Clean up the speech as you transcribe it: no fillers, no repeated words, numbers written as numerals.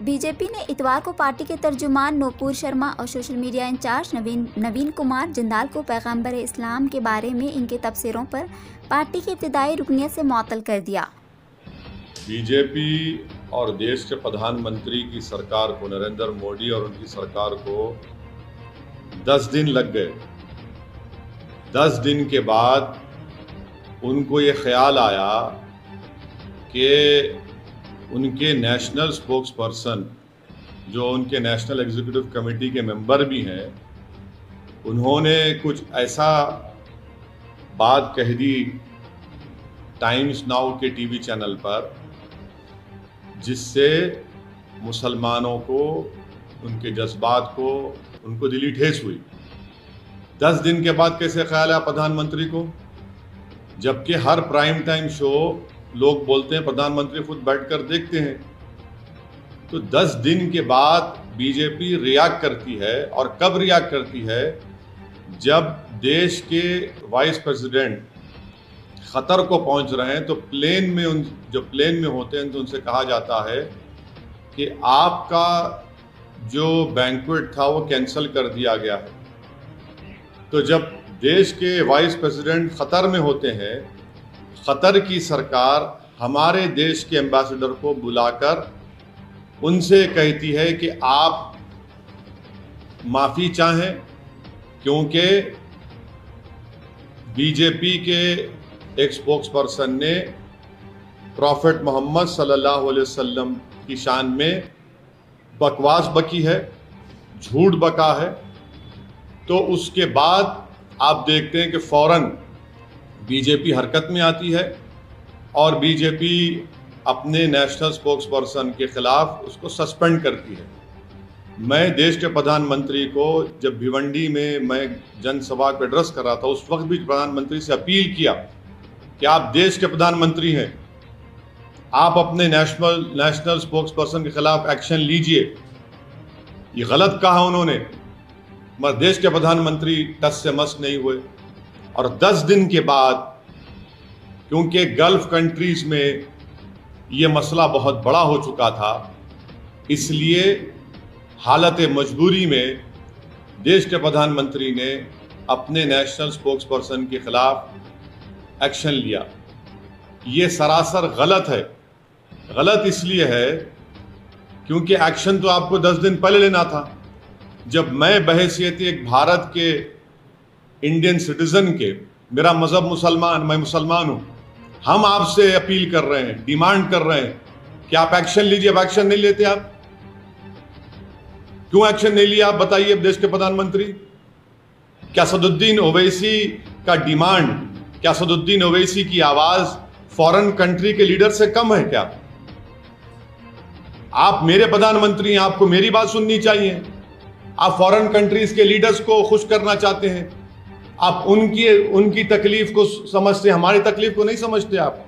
BJP ने इतवार को पार्टी के तर्जुमान नूपुर शर्मा और सोशल मीडिया इंचार्ज नवीन कुमार जिंदाल को पैगंबर इस्लाम के बारे में इनके तबसरों पर पार्टी की इब्तिदाई रुकनियत से मुअत्तल कर दिया। बीजेपी और देश के प्रधानमंत्री की सरकार को, नरेंद्र मोदी और उनकी सरकार को 10 दिन लग गए। 10 दिन के बाद उनको ये ख्याल आया कि उनके नेशनल स्पोक्स पर्सन, जो उनके नेशनल एग्जीक्यूटिव कमेटी के मेंबर भी हैं, उन्होंने कुछ ऐसा बात कह दी टाइम्स नाउ के टीवी चैनल पर, जिससे मुसलमानों को, उनके जज्बात को, उनको दिली ठेस हुई। 10 दिन के बाद कैसे ख्याल आया प्रधानमंत्री को, जबकि हर प्राइम टाइम शो लोग बोलते हैं प्रधानमंत्री खुद बैठकर देखते हैं। तो 10 दिन के बाद बीजेपी रिएक्ट करती है, और कब रिएक्ट करती है? जब देश के वाइस प्रेसिडेंट ख़तर को पहुंच रहे हैं, तो प्लेन में होते हैं तो उनसे कहा जाता है कि आपका जो बैंक्वेट था वो कैंसिल कर दिया गया है। तो जब देश के वाइस प्रेसिडेंट ख़तर में होते हैं, ख़तर की सरकार हमारे देश के एम्बेसडर को बुलाकर उनसे कहती है कि आप माफ़ी चाहें, क्योंकि बीजेपी के एक स्पोक्स पर्सन ने प्रॉफेट मोहम्मद सल्लल्लाहु अलैहि वसल्लम की शान में बकवास बकी है, झूठ बका है। तो उसके बाद आप देखते हैं कि फ़ौरन बीजेपी हरकत में आती है और बीजेपी अपने नेशनल स्पोक्स पर्सन के खिलाफ उसको सस्पेंड करती है। मैं देश के प्रधानमंत्री को, जब भिवंडी में मैं जनसभा को एड्रेस कर रहा था, उस वक्त भी प्रधानमंत्री से अपील किया कि आप देश के प्रधानमंत्री हैं, आप अपने नेशनल स्पोक्स पर्सन के खिलाफ एक्शन लीजिए। ये गलत कहा उन्होंने, मगर देश के प्रधानमंत्री टस से मस नहीं हुए। और 10 दिन के बाद, क्योंकि गल्फ कंट्रीज में ये मसला बहुत बड़ा हो चुका था, इसलिए हालत मजबूरी में देश के प्रधानमंत्री ने अपने नेशनल स्पोक्स पर्सन के खिलाफ एक्शन लिया। ये सरासर गलत है। गलत इसलिए है क्योंकि एक्शन तो आपको 10 दिन पहले लेना था। जब मैं बहैसियत एक भारत के इंडियन सिटीजन के, मेरा मजहब मुसलमान, मैं मुसलमान हूं, हम आपसे अपील कर रहे हैं, डिमांड कर रहे हैं कि आप एक्शन लीजिए। अब एक्शन नहीं लेते आप, क्यों एक्शन नहीं लिया आप बताइए देश के प्रधानमंत्री? क्या असदुद्दीन ओवैसी का डिमांड, क्या असदुद्दीन ओवैसी की आवाज फॉरेन कंट्री के लीडर से कम है क्या? आप मेरे प्रधानमंत्री हैं, आपको मेरी बात सुननी चाहिए। आप फॉरेन कंट्रीज के लीडर्स को खुश करना चाहते हैं, आप उनकी तकलीफ को समझते, हमारी तकलीफ को नहीं समझते आप।